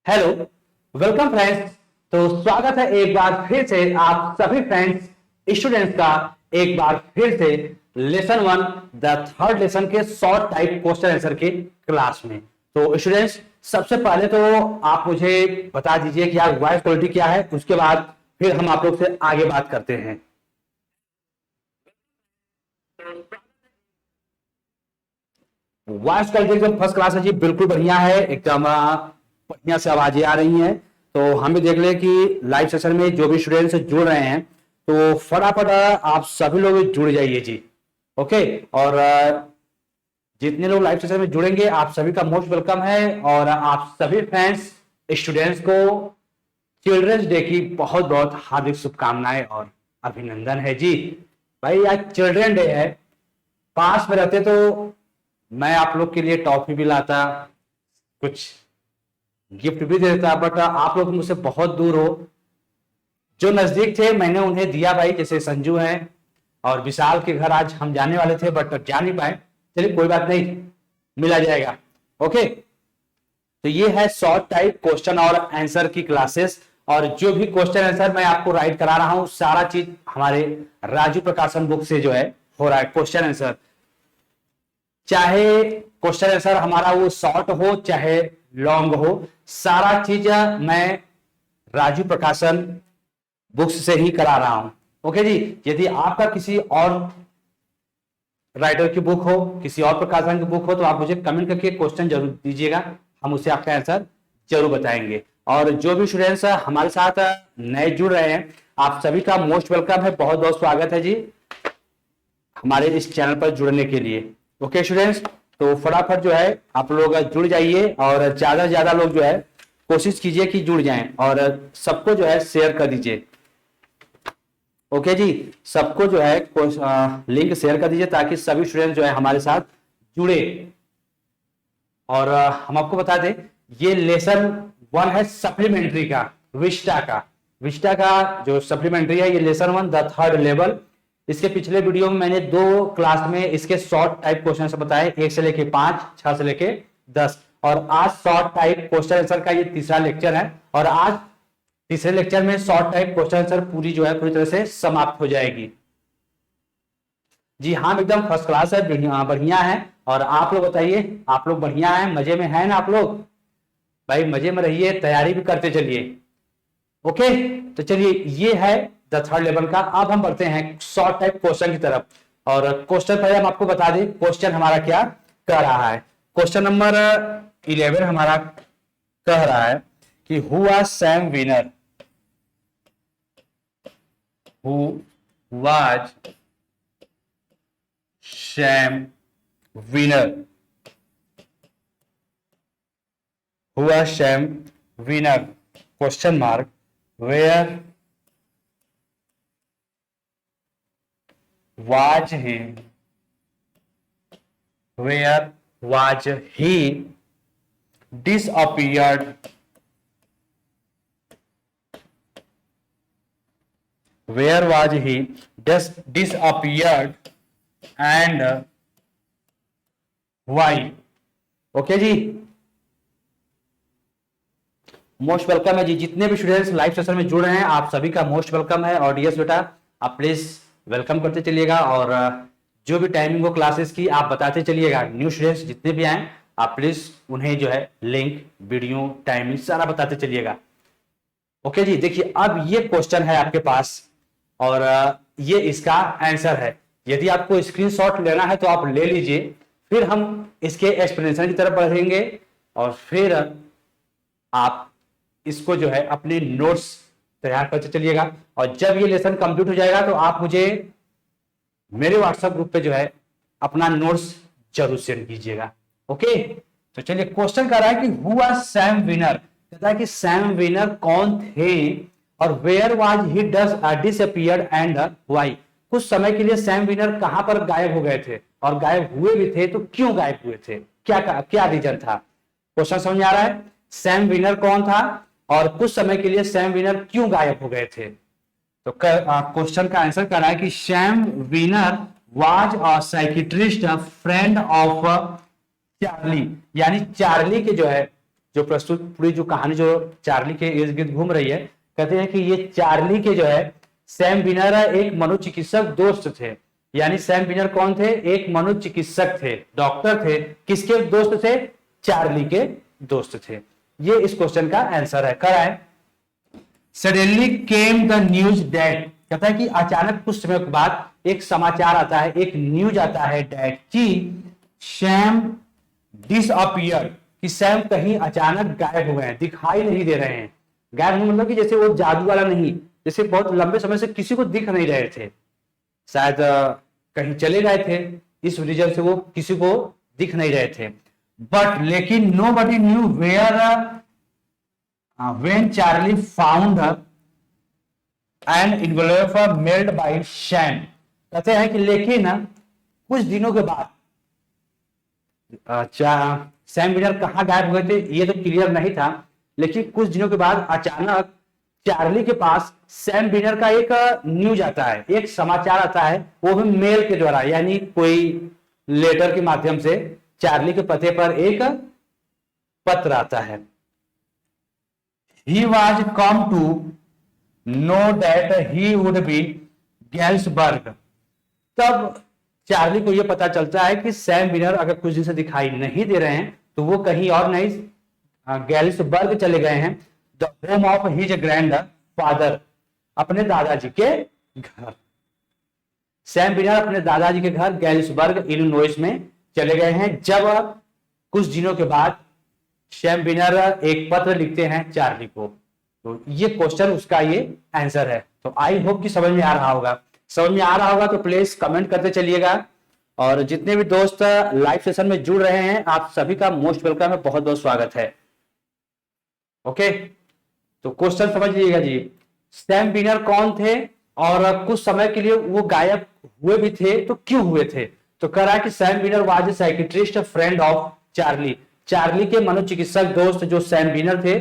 Hello, welcome friends. तो स्वागत है एक बार फिर से आप सभी फ्रेंड्स स्टूडेंट्स का एक बार फिर से lesson one the third lesson के शॉर्ट टाइप क्वेश्चन आंसर के क्लास में। तो स्टूडेंट्स, सबसे पहले तो आप मुझे बता दीजिए कि यार वॉइस क्वालिटी क्या है, उसके बाद फिर हम आप लोग से आगे बात करते हैं। वॉइस क्वालिटी एकदम फर्स्ट क्लास है जी, बिल्कुल बढ़िया है, एकदम बढ़िया से आवाजें आ रही हैं। तो हम भी देख लें कि लाइव सेशन में जो भी स्टूडेंट्स जुड़ रहे हैं तो फटाफट आप सभी लोग जुड़ जाइए जी। ओके, और जितने लोग लाइव सेशन में जुड़ेंगे आप सभी का मोस्ट वेलकम है। और आप सभी फ्रेंड्स स्टूडेंट्स को चिल्ड्रंस डे की बहुत बहुत हार्दिक शुभकामनाएं और अभिनंदन है जी। भाई आज चिल्ड्रन डे है, पास में रहते तो मैं आप लोग के लिए टॉफी भी लाता, कुछ गिफ्ट भी दे देता, बट आप लोग मुझसे बहुत दूर हो। जो नजदीक थे मैंने उन्हें दिया भाई, जैसे संजू हैं और विशाल के घर आज हम जाने वाले थे बट जा नहीं पाए। चलिए कोई बात नहीं, मिला जाएगा। ओके, तो ये है शॉर्ट टाइप क्वेश्चन और आंसर की क्लासेस। और जो भी क्वेश्चन आंसर मैं आपको राइट करा रहा हूं सारा चीज हमारे राजू प्रकाशन बुक से जो है हो रहा है। क्वेश्चन आंसर, चाहे क्वेश्चन आंसर हमारा वो शॉर्ट हो चाहे लॉन्ग हो, सारा चीज मैं राजू प्रकाशन बुक्स से ही करा रहा हूं। ओके जी, यदि आपका किसी और राइटर की बुक हो, किसी और प्रकाशन की बुक हो, तो आप मुझे कमेंट करके क्वेश्चन जरूर दीजिएगा, हम उसे आपका आंसर जरूर बताएंगे। और जो भी स्टूडेंट्स हमारे साथ नए जुड़ रहे हैं आप सभी का मोस्ट वेलकम है, बहुत बहुत स्वागत है जी हमारे इस चैनल पर जुड़ने के लिए। ओके स्टूडेंट्स, तो फटाफट जो है आप लोग जुड़ जाइए और ज्यादा से ज्यादा लोग जो है कोशिश कीजिए कि जुड़ जाएं और सबको जो है शेयर कर दीजिए। ओके जी, सबको जो है लिंक शेयर कर दीजिए ताकि सभी स्टूडेंट जो है हमारे साथ जुड़े। और हम आपको बता दें ये लेसन वन है सप्लीमेंट्री का, विस्टा का जो सप्लीमेंट्री है ये lesson one the third level. इसके पिछले वीडियो में मैंने 2 क्लास में इसके शॉर्ट टाइप क्वेश्चन बताए, 1 से लेके 5, 6 से लेके 10। और आज शॉर्ट टाइप क्वेश्चन आंसर का ये तीसरा लेक्चर है और आज तीसरे लेक्चर में शॉर्ट टाइप क्वेश्चन आंसर पूरी जो है पूरी तरह से समाप्त हो जाएगी। जी हाँ, एकदम फर्स्ट क्लास है, बढ़िया है। और आप लोग बताइए, आप लोग बढ़िया हैं, मजे में हैं ना आप लोग? भाई मजे में रहिए, तैयारी भी करते चलिए। ओके, तो चलिए ये है द थर्ड लेवल का। अब हम बढ़ते हैं शॉर्ट टाइप क्वेश्चन की तरफ। और क्वेश्चन पहले हम आपको बता दें क्वेश्चन हमारा क्या कह रहा है। क्वेश्चन नंबर 11 हमारा कह रहा है कि who was Sam Weiner, who was Sam Weiner, who was Sam Weiner question mark, where was he, where was he disappeared, where was he disappeared and why? Okay जी, मोस्ट वेलकम है जी। जितने भी स्टूडेंट्स लाइव सेशन में जुड़ रहे हैं आप सभी का मोस्ट वेलकम है। और डियर बेटा आप प्लीज वेलकम करते चलिएगा और जो भी टाइमिंग हो क्लासेस की आप बताते चलिएगा। न्यू स्टूडेंट्स जितने भी आए आप प्लीज उन्हें जो है लिंक, वीडियो, टाइमिंग सारा बताते चलिएगा। ओके जी, देखिए अब ये क्वेश्चन है आपके पास और ये इसका आंसर है। यदि आपको स्क्रीनशॉट लेना है तो आप ले लीजिए, फिर हम इसके एक्सप्लेनेशन की तरफ बढ़ेंगे और फिर आप इसको जो है अपने नोट्स तैयार करते चलिएगा। और जब ये लेसन कंप्लीट हो जाएगा तो आप मुझे मेरे व्हाट्सएप ग्रुप पे जो है अपना नोट्स जरूर सेंड कीजिएगा। ओके, तो चलिए क्वेश्चन कर रहा है कि हु वाज सैम विनर, कहता है कि सैम विनर कौन थे और where was he disappeared and why. कुछ समय के लिए सैम विनर कहां पर गायब हो गए थे और गायब हुए भी थे तो क्यों गायब हुए थे, क्या रीजन था। क्वेश्चन समझ आ रहा है? सैम विनर कौन था और कुछ समय के लिए सैम विनर क्यों गायब हो गए थे। तो क्वेश्चन का आंसर कर रहा है कि Sam winner was a psychiatrist friend of Charlie, यानी चार्ली के जो है जो प्रस्तुत पूरी जो कहानी जो चार्ली के इर्द गिर्द घूम रही है, कहते हैं कि ये चार्ली के जो है सैम बिनर एक मनोचिकित्सक दोस्त थे। यानी सैम बिनर कौन थे? एक मनोचिकित्सक थे, डॉक्टर थे। किसके दोस्त थे? चार्ली के दोस्त थे। ये इस क्वेश्चन का आंसर है। कराए suddenly came the news that, कहता है कि अचानक कुछ समय के बाद एक समाचार आता है, एक न्यूज आता है दैट कि सैम डिसअपियर, कि सैम कहीं अचानक गायब हो गए हैं, दिखाई नहीं दे रहे हैं। गायब होने मतलब कि जैसे वो जादू वाला नहीं, जैसे बहुत लंबे समय से किसी को दिख नहीं रहे थे, शायद कहीं चले गए थे, इस रीजन से वो किसी को दिख नहीं रहे थे। बट लेकिन nobody knew where when Charlie found an envelope mailed by Sam, कहते हैं कि लेकिन कुछ दिनों के बाद सैम बिनर कहां गायब हुए थे ये तो क्लियर नहीं था, लेकिन कुछ दिनों के बाद अचानक चार्ली के पास सैम बिनर का एक न्यूज आता है, एक समाचार आता है, वो भी मेल के द्वारा, यानी कोई लेटर के माध्यम से चार्ली के पते पर एक पत्र आता है। He was come to know that he would be गैल्सबर्ग। तब चार्ली को यह पता चलता है कि सैम बिनर अगर कुछ दिन से दिखाई नहीं दे रहे हैं तो वो कहीं और नहीं, गैल्सबर्ग चले गए हैं, the home of his grand father, अपने दादाजी के घर। सैम बिनर अपने दादाजी के घर गैल्सबर्ग इलिनॉइस में चले गए हैं। जब कुछ दिनों के बाद सैम बिनर एक पत्र लिखते हैं चार्ली को, तो ये क्वेश्चन उसका ये आंसर है। तो आई होप कि समझ में आ रहा होगा। समझ में आ रहा होगा तो प्लीज कमेंट करते चलिएगा, और जितने भी दोस्त लाइव सेशन में जुड़ रहे हैं आप सभी का मोस्ट वेलकम है, बहुत बहुत स्वागत है। ओके, तो क्वेश्चन समझ लीजिएगा जी। सैम बिनर कौन थे और कुछ समय के लिए वो गायब हुए भी थे, तो क्यों हुए थे? तो कह रहा है कि Sam winner was a psychiatrist friend of Charlie, Charlie के मनोचिकित्सक दोस्त जो सैम बिनर थे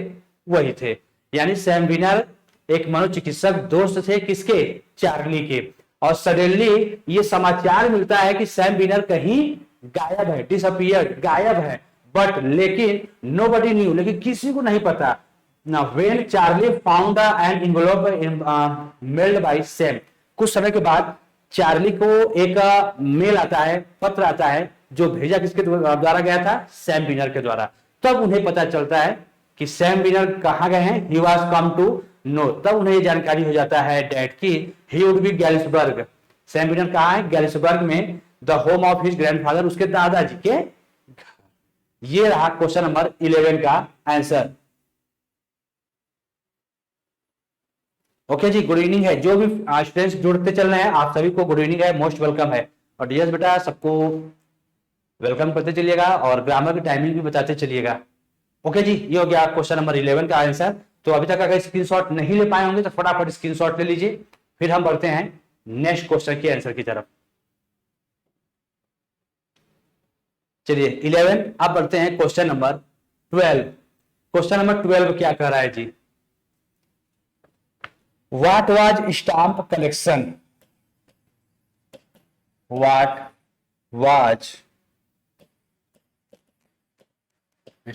वही थे। यानी सैम बिनर एक मनोचिकित्सक दोस्त थे, किसके? चार्ली के। और सडनली ये समाचार मिलता है कि सैम बिनर कहीं गायब है, डिसअपियर्ड, गायब है। बट लेकिन नोबडी न्यू, लेकिन किसी को नहीं पता ना, when Charlie found an envelope meld by Sam, कुछ समय के बाद चार्ली को एक मेल आता है, पत्र आता है, जो भेजा किसके द्वारा गया था? सैम बिनर के द्वारा। तब उन्हें पता चलता है कि सैम बिनर कहां गए हैं, he was come to know. तब उन्हें यह जानकारी हो जाता है डैट की he would be Galesburg, Sam Biner कहां है? गैल्सबर्ग में, the home of his grandfather, उसके दादाजी के। ये रहा क्वेश्चन नंबर 11 का आंसर। ओके जी, गुड इवनिंग है। जो भी स्टूडेंट्स जुड़ते चल रहे हैं आप सभी को गुड इवनिंग है, मोस्ट वेलकम है। और डियर्स बेटा सबको वेलकम करते चलिएगा और ग्रामर की टाइमिंग भी बताते चलिएगा। ओके जी, ये हो गया क्वेश्चन नंबर 11 का आंसर। तो अभी तक अगर स्क्रीनशॉट नहीं ले पाए होंगे तो फटाफट स्क्रीनशॉट ले लीजिए, फिर हम बढ़ते हैं नेक्स्ट क्वेश्चन के आंसर की तरफ। चलिए 11, अब बढ़ते हैं क्वेश्चन नंबर 12। क्वेश्चन नंबर 12 क्या कह रहा है जी? What was stamp collection, what was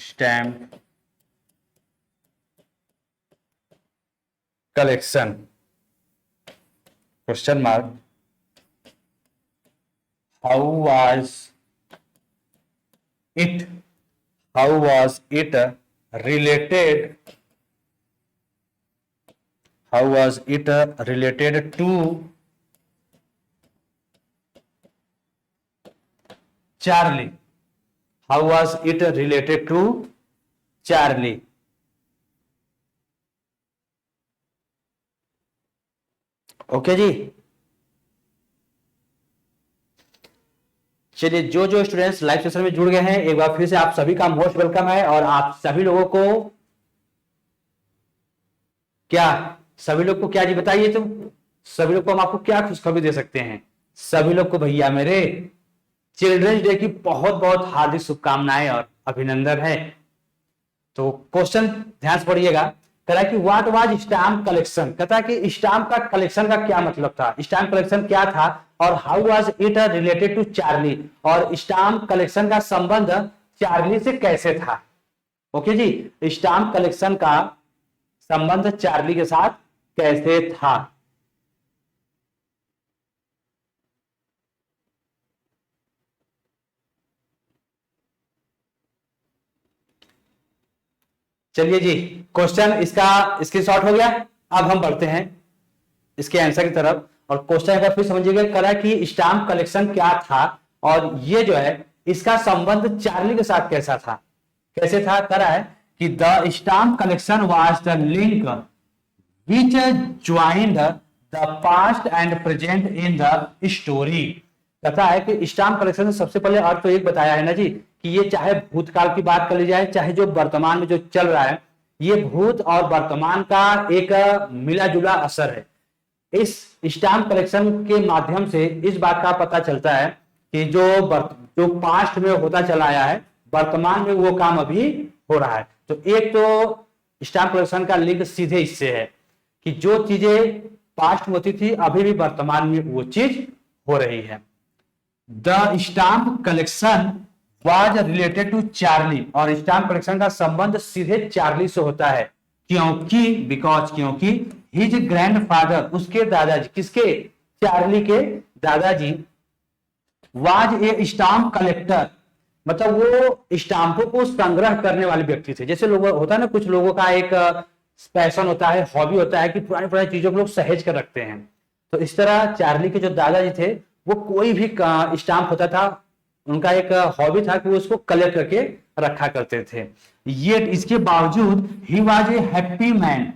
stamp collection, question mark, how was it related, how was it related to Charlie, how was it related to Charlie? Okay जी, चलिए जो जो students live session में जुड़ गए हैं एक बार फिर से आप सभी का मोस्ट वेलकम है। और आप सभी लोगों को सभी लोग को क्या जी बताइए, तुम सभी लोग को हम आपको क्या खुशखबरी दे सकते हैं? सभी लोग को भैया मेरे चिल्ड्रंस डे की बहुत बहुत हार्दिक शुभकामनाएं और अभिनंदन है। तो क्वेश्चन ध्यान से पढ़िएगा, कह रहा है कि व्हाट वाज स्टाम्प कलेक्शन, कहता है कि स्टाम्प का कलेक्शन का क्या मतलब था, स्टाम्प कलेक्शन क्या था, और how was it related to Charlie, और स्टाम्प कलेक्शन का संबंध चार्ली से कैसे था। ओके जी, स्टाम्प कलेक्शन का संबंध चार्ली के साथ कैसे था? चलिए जी, क्वेश्चन इसका स्क्रीनशॉट हो गया। अब हम बढ़ते हैं इसके आंसर की तरफ। और क्वेश्चन अगर फिर समझिएगा, करा कि स्टाम्प कलेक्शन क्या था और ये जो है इसका संबंध चार्ली के साथ कैसा था, कैसे था। करा है कि the stamp collection was the link which joined the past and present in the story। कहता है कि स्टाम्प कलेक्शन से सबसे पहले अर्थ तो एक बताया है ना जी, कि ये चाहे भूतकाल की बात कर ली जाए, चाहे जो वर्तमान में जो चल रहा है, ये भूत और वर्तमान का एक मिला जुला असर है। इस स्टाम्प कलेक्शन के माध्यम से इस बात का पता चलता है कि जो पास्ट में होता चला आया है, वर्तमान में वो काम अभी हो रहा है। तो एक तो स्टाम्प कलेक्शन का लिंक सीधे इससे है कि जो चीजें पास्ट में होती थी अभी भी वर्तमान में वो चीज हो रही है। The stamp collection was related to Charlie, और स्टाम्प कलेक्शन का संबंध सीधे चार्ली से होता है। क्योंकि हिज ग्रैंडफादर, उसके दादाजी, किसके? चार्ली के दादाजी, वाज ए स्टाम्प कलेक्टर, मतलब वो स्टाम्पों को संग्रह करने वाले व्यक्ति थे। जैसे लोग होता है ना, कुछ लोगों का एक पैशन होता है, हॉबी होता है कि पुरानी पुरानी चीजों को लोग सहेज कर रखते हैं। तो इस तरह चार्ली के जो दादाजी थे, वो कोई भी स्टाम्प होता था, उनका एक हॉबी था कि वो उसको कलेक्ट करके रखा करते थे। ये इसके बावजूद he was a happy man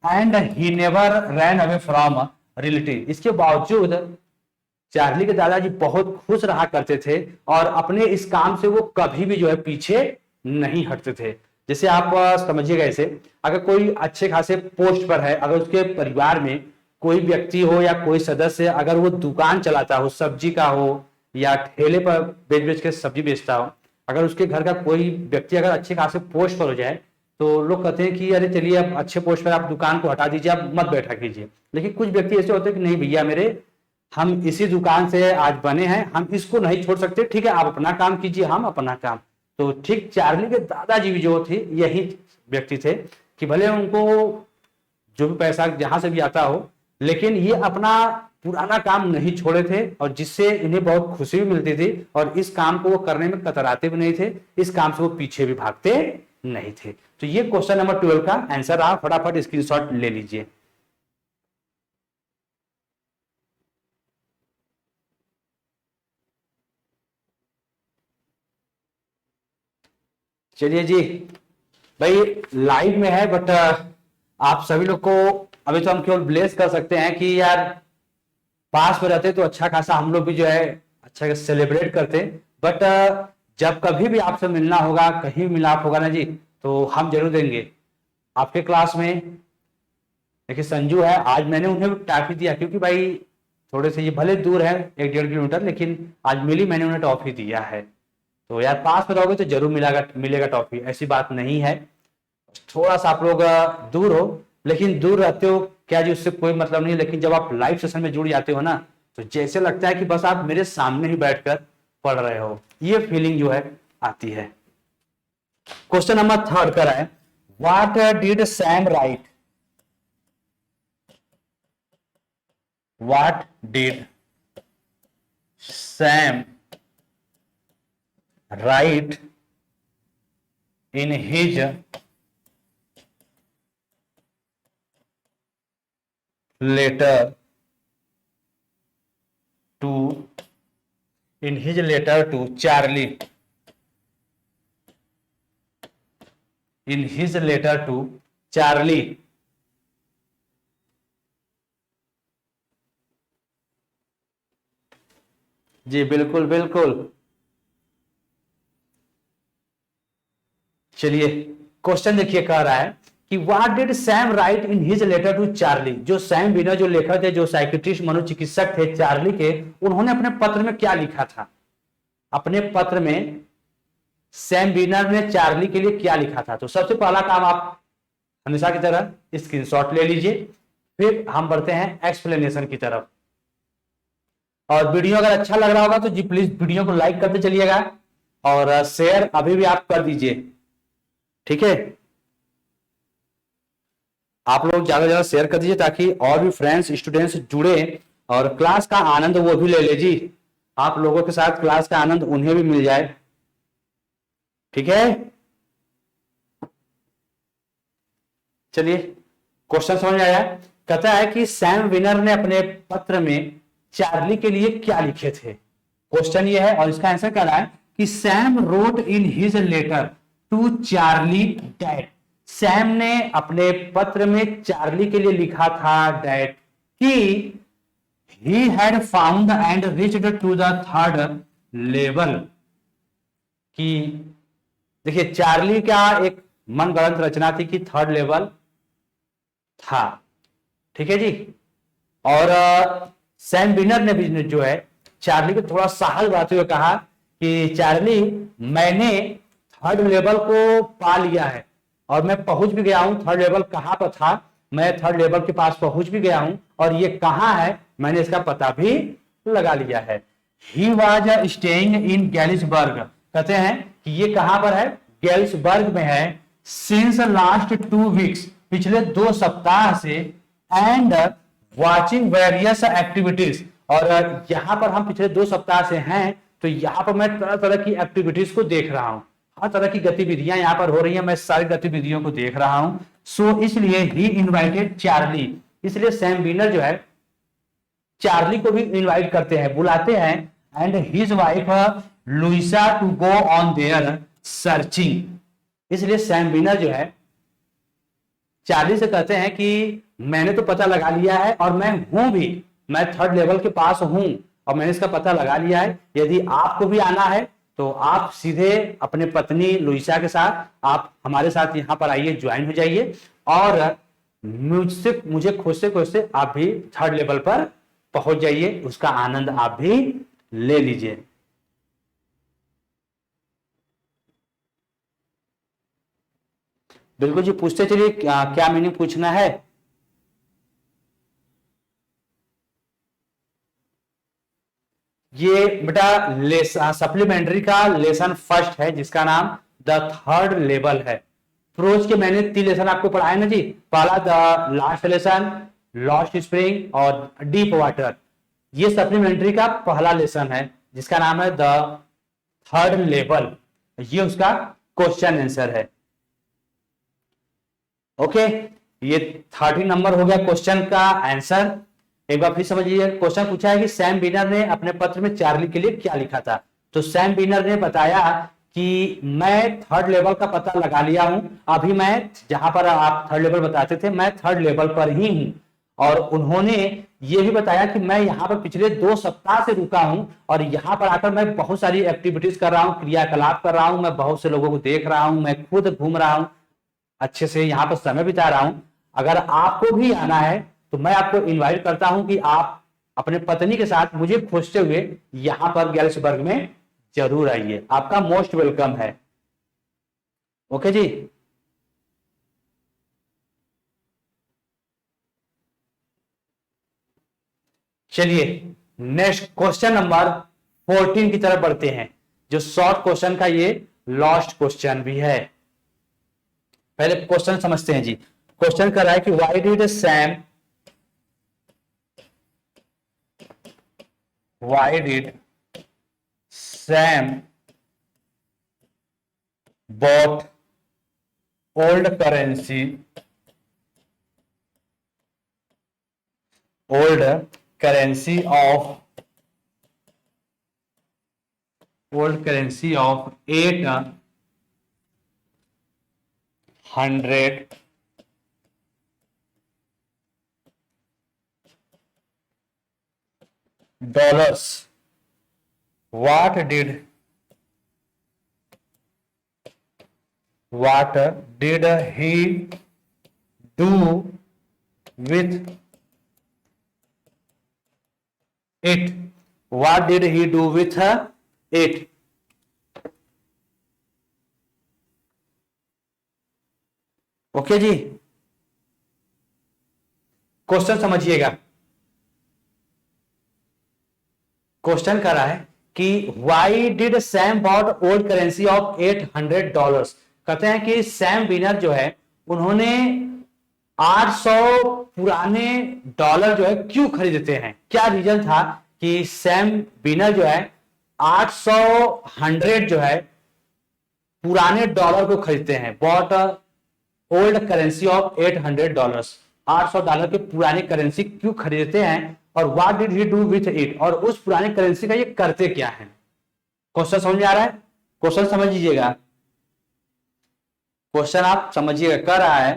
and he never ran away from relative. इसके बावजूद चार्ली के दादाजी बहुत खुश रहा करते थे और अपने इस काम से वो कभी भी जो है पीछे नहीं हटते थे। जैसे आप समझिएगा, ऐसे अगर कोई अच्छे खासे पोस्ट पर है, अगर उसके परिवार में कोई व्यक्ति हो या कोई सदस्य, अगर वो दुकान चलाता हो, सब्जी का हो या ठेले पर बेच बेच के सब्जी बेचता हो, अगर उसके घर का कोई व्यक्ति अगर अच्छे खासे पोस्ट पर हो जाए, तो लोग कहते हैं कि अरे चलिए आप अच्छे पोस्ट पर, आप दुकान को हटा दीजिए, आप मत बैठा कीजिए। लेकिन कुछ व्यक्ति ऐसे होते हैं कि नहीं भैया, मेरे हम इसी दुकान से आज बने हैं, हम इसको नहीं छोड़ सकते, ठीक है आप अपना काम कीजिए, हम अपना काम। तो ठीक चार्ली के दादाजी भी जो थे यही व्यक्ति थे कि भले उनको जो भी पैसा जहां से भी आता हो, लेकिन ये अपना पुराना काम नहीं छोड़े थे, और जिससे इन्हें बहुत खुशी भी मिलती थी, और इस काम को वो करने में कतराते भी नहीं थे, इस काम से वो पीछे भी भागते नहीं थे। तो ये क्वेश्चन नंबर 12 का आंसर आप फटाफट स्क्रीनशॉट ले लीजिए। चलिए जी भाई, लाइव में है बट आप सभी लोग को अभी तो हम केवल ब्लेस कर सकते हैं कि यार पास में रहते तो अच्छा खासा हम लोग भी जो है अच्छा सेलिब्रेट करते। बट जब कभी भी आपसे मिलना होगा, कहीं भी मिलाप होगा ना जी, तो हम जरूर देंगे। आपके क्लास में देखिए संजू है, आज मैंने उन्हें टॉफी दिया, क्योंकि भाई थोड़े से ये भले दूर है 1-1.5 किलोमीटर, लेकिन आज मिली, मैंने उन्हें टॉफी दिया है। तो यार पास में रहोगे तो जरूर मिलेगा टॉफी, ऐसी बात नहीं है। थोड़ा सा आप लोग दूर हो, लेकिन दूर रहते हो क्या जी, उससे कोई मतलब नहीं। लेकिन जब आप लाइव सेशन में जुड़ जाते हो ना, तो जैसे लगता है कि बस आप मेरे सामने ही बैठकर पढ़ रहे हो, ये फीलिंग जो है आती है। क्वेश्चन नंबर 3 का है, what did Sam right? What did Sam write in his letter to Charlie, in his letter to Charlie। जी बिल्कुल बिल्कुल। चलिए क्वेश्चन देखिए, कह रहा है कि what did Sam write in his letter to Charlie? जो सैम बीनर जो लेखक थे, जो साइकियाट्रिस्ट मनोचिकित्सक थे चार्ली के, उन्होंने अपने पत्र में क्या लिखा था? अपने पत्र में सैम बीनर ने चार्ली के लिए क्या लिखा था? तो सबसे पहला काम आप हमेशा की तरह स्क्रीनशॉट ले लीजिए, फिर हम बढ़ते हैं एक्सप्लेनेशन की तरफ। और वीडियो अगर अच्छा लग रहा होगा तो जी प्लीज वीडियो को लाइक करते चलिएगा, और शेयर अभी भी आप कर दीजिए। ठीक है, आप लोग ज्यादा से ज्यादा शेयर कर दीजिए ताकि और भी फ्रेंड्स स्टूडेंट्स जुड़े और क्लास का आनंद वो भी ले ले जी। आप लोगों के साथ क्लास का आनंद उन्हें भी मिल जाए। ठीक है, चलिए क्वेश्चन समझ में आया। कहता है कि सैम विनर ने अपने पत्र में चार्ली के लिए क्या लिखे थे। क्वेश्चन ये है और इसका आंसर क्या रहा है कि Sam wrote in his letter to Charlie that. सैम ने अपने पत्र में चार्ली के लिए लिखा था डैट कि he had found and reached to the third level. कि देखिए चार्ली का एक मनगढ़ंत रचना थी कि थर्ड लेवल था। ठीक है जी, और सैम विनर ने भी जो है चार्ली को थोड़ा साहस बढ़ाते हुए कहा कि चार्ली मैंने थर्ड लेवल को पा लिया है और मैं पहुंच भी गया हूं। थर्ड लेवल कहां पर था, मैं थर्ड लेवल के पास पहुंच भी गया हूं और ये कहां है मैंने इसका पता भी लगा लिया है। He was staying in Galesburg. कहते हैं कि ये कहां पर है, गैलिसबर्ग में है। सिंस लास्ट 2 वीक्स, पिछले 2 सप्ताह से। एंड वॉचिंग वेरियस एक्टिविटीज, और यहां पर हम पिछले 2 सप्ताह से हैं तो यहां पर मैं तरह तरह की एक्टिविटीज को देख रहा हूं। हर तरह की गतिविधियां यहां पर हो रही हैं, मैं सारी गतिविधियों को देख रहा हूं। सो इसलिए ही इनवाइटेड चार्ली, इसलिए सैम विनर जो है चार्ली को भी इनवाइट करते हैं, बुलाते हैं। And his wife Louisa to go on their searching. इसलिए सैम विनर जो है चार्ली से कहते हैं कि मैंने तो पता लगा लिया है और मैं हूं भी, मैं थर्ड लेवल के पास हूं और मैंने इसका पता लगा लिया है। यदि आपको भी आना है तो आप सीधे अपने पत्नी लुइसा के साथ आप हमारे साथ यहां पर आइए, ज्वाइन हो जाइए और मुझे खुद से आप भी थर्ड लेवल पर पहुंच जाइए, उसका आनंद आप भी ले लीजिए। बिल्कुल जी, पूछते चलिए क्या मीनिंग पूछना है। ये बेटा सप्लीमेंट्री का लेसन फर्स्ट है जिसका नाम द थर्ड लेवल है। प्रोज के मैंने 3 लेसन आपको पढ़ाए ना जी। पहला the last lesson, lost spring और डीप वाटर। ये सप्लीमेंट्री का पहला लेसन है जिसका नाम है द थर्ड लेवल। ये उसका क्वेश्चन आंसर है। ओके, ये 30 नंबर हो गया क्वेश्चन का आंसर। एक बार फिर समझिए, क्वेश्चन पूछा है कि सैम विनर ने अपने पत्र में चार्ली के लिए क्या लिखा था। तो सैम विनर ने बताया कि मैं थर्ड लेवल का पता लगा लिया हूं, अभी मैं जहां पर आप थर्ड लेवल बताते थे मैं थर्ड लेवल पर ही हूं। और उन्होंने ये भी बताया कि मैं यहाँ पर पिछले 2 सप्ताह से रुका हूं और यहाँ पर आकर मैं बहुत सारी एक्टिविटीज कर रहा हूँ, क्रियाकलाप कर रहा हूं, मैं बहुत से लोगों को देख रहा हूं, मैं खुद घूम रहा हूं, अच्छे से यहाँ पर समय बिता रहा हूं। अगर आपको भी आना है तो मैं आपको इनवाइट करता हूं कि आप अपने पत्नी के साथ मुझे खोजते हुए यहां पर गैलिसबर्ग में जरूर आइए, आपका मोस्ट वेलकम है। ओके जी, चलिए नेक्स्ट क्वेश्चन नंबर 14 की तरफ बढ़ते हैं, जो शॉर्ट क्वेश्चन का ये लास्ट क्वेश्चन भी है। पहले क्वेश्चन समझते हैं जी। क्वेश्चन कर रहा है कि why did Sam bought old currency of $800. What did he do with it? What did he do with it? Okay जी, क्वेश्चन समझिएगा। क्वेश्चन कर रहा है कि why did Sam bought old currency of $800। कहते हैं कि सैम विनर जो है उन्होंने 800 पुराने डॉलर जो है क्यों खरीदते हैं, क्या रीजन था कि सैम विनर जो है 800 100 जो है पुराने डॉलर को खरीदते हैं। बॉट ओल्ड करेंसी ऑफ $800, $800 के पुराने करेंसी क्यों खरीदते हैं और what did he do with it, और उस पुराने करेंसी का ये करते क्या है। क्वेश्चन समझ में आ रहा है? क्वेश्चन समझ लीजिएगा, क्वेश्चन आप समझिएगा। कह रहा है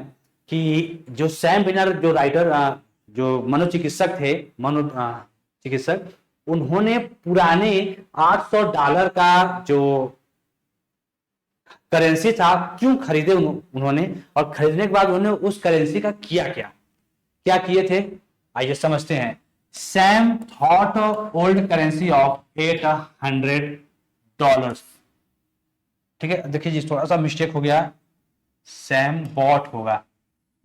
कि जो सैम विनर जो राइटर जो मनोचिकित्सक थे, मनोचिकित्सक, उन्होंने पुराने $800 का जो करेंसी था क्यों खरीदे उन्होंने, और खरीदने के बाद उन्होंने उस करेंसी का किया क्या, क्या किए थे, आइए समझते हैं। Sam thought old currency of $800। ठीक है, देखिए जी थोड़ा सा मिस्टेक हो गया, सैम बॉट होगा।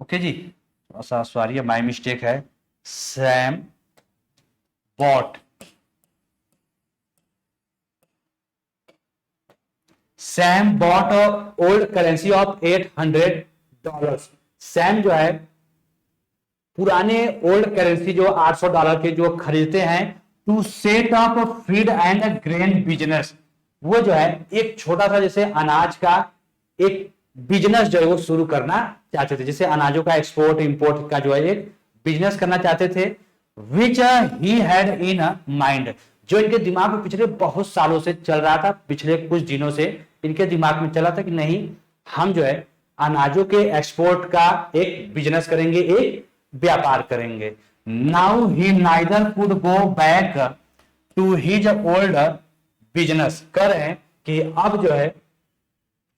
ओके जी, थोड़ा सा सॉरी, माय मिस्टेक है, Sam bought. Sam bought old currency of $800। Sam जो है पुराने ओल्ड करेंसी जो $800 के जो खरीदते हैं to set up feed and grain business. वो जो है एक छोटा सा जैसे अनाज का एक बिजनेस जो है वो शुरू करना चाहते थे, जैसे अनाजों का एक्सपोर्ट इंपोर्ट का जो है एक बिजनेस करना चाहते थे। विच ही हैड इन माइंड, जो इनके दिमाग में पिछले बहुत सालों से चल रहा था, पिछले कुछ दिनों से इनके दिमाग में चला था कि नहीं, हम जो है अनाजों के एक्सपोर्ट का एक बिजनेस करेंगे, एक व्यापार करेंगे। Now he neither could go back to his old business. कर रहे हैं कि अब जो है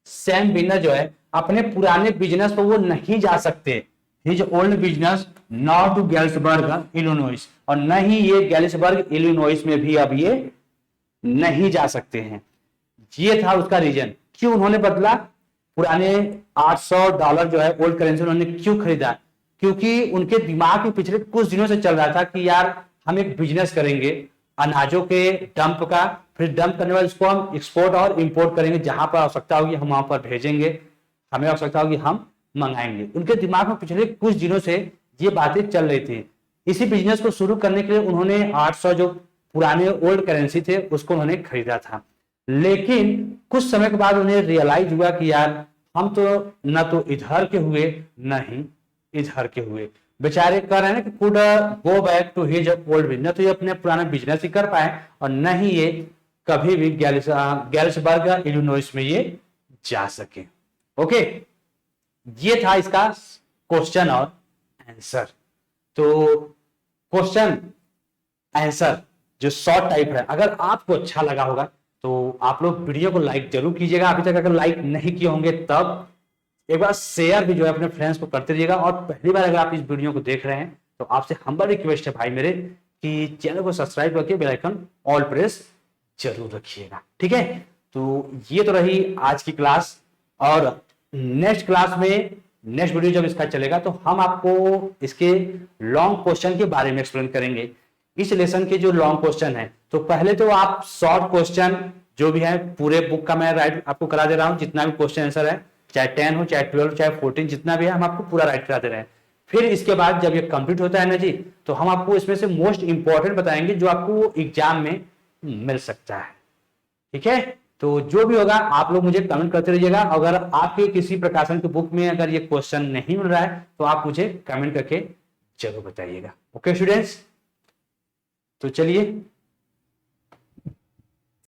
सैम विनर जो है अपने पुराने बिजनेस पर वो नहीं जा सकते, his old business not to Galesburg Illinois, और न ही ये गैलिसबर्ग इलिनॉइस में भी अब ये नहीं जा सकते हैं। ये था उसका रीजन, क्यों उन्होंने बदला, पुराने $800 जो है ओल्ड करेंसी उन्होंने क्यों खरीदा, क्योंकि उनके दिमाग में पिछले कुछ दिनों से चल रहा था कि यार हम एक बिजनेस करेंगे अनाजों के डंप का, फिर डंप करने बाद उसको हम एक्सपोर्ट और इंपोर्ट करेंगे, जहां पर आवश्यकता होगी हम वहां पर भेजेंगे, हमें आवश्यकता होगी हम मंगाएंगे। उनके दिमाग में पिछले कुछ दिनों से ये बातें चल रही थी। इसी बिजनेस को शुरू करने के लिए उन्होंने 800 जो पुराने ओल्ड करेंसी थे उसको उन्होंने खरीदा था। लेकिन कुछ समय के बाद उन्हें रियलाइज हुआ कि यार हम तो न तो इधर के हुए न ही इधर के हुए। बेचारे कह रहे हैं ना कि could go back to his old business, तो ये अपने पुराना बिजनेस ही कर पाए और न ही ये कभी भी गैलिसबर्ग इलिनॉइस में ये जा सके। ओके, ये था इसका क्वेश्चन और आंसर। तो क्वेश्चन आंसर जो शॉर्ट टाइप है, अगर आपको अच्छा लगा होगा तो आप लोग वीडियो को लाइक जरूर कीजिएगा। अभी तक अगर लाइक नहीं किए होंगे तब एक बार शेयर भी जो है अपने फ्रेंड्स को करते रहिएगा। और पहली बार अगर आप इस वीडियो को देख रहे हैं तो आपसे हम्बल रिक्वेस्ट है भाई मेरे कि चैनल को सब्सक्राइब करके बेल आइकन ऑल प्रेस जरूर रखिएगा। ठीक है, तो ये तो रही आज की क्लास, और नेक्स्ट क्लास में नेक्स्ट वीडियो जब इसका चलेगा तो हम आपको इसके लॉन्ग क्वेश्चन के बारे में एक्सप्लेन करेंगे। इस लेसन के जो लॉन्ग क्वेश्चन है, तो पहले तो आप शॉर्ट क्वेश्चन जो भी है पूरे बुक का मैं राइट आपको करा दे रहा हूं, जितना भी क्वेश्चन आंसर है, चाहे 10 हो, चाहे 12, चाहे 14, जितना भी है हम आपको पूरा राइट करा दे रहे हैं। फिर इसके बाद जब ये कंप्लीट होता है ना जी, तो हम आपको इसमें से मोस्ट इंपॉर्टेंट बताएंगे जो आपको एग्जाम में मिल सकता है। ठीक है, तो जो भी होगा आप लोग मुझे कमेंट करते रहिएगा। अगर आपके किसी प्रकाशन की बुक में अगर ये क्वेश्चन नहीं मिल रहा है तो आप मुझे कमेंट करके जरूर बताइएगा। ओके स्टूडेंट्स, तो चलिए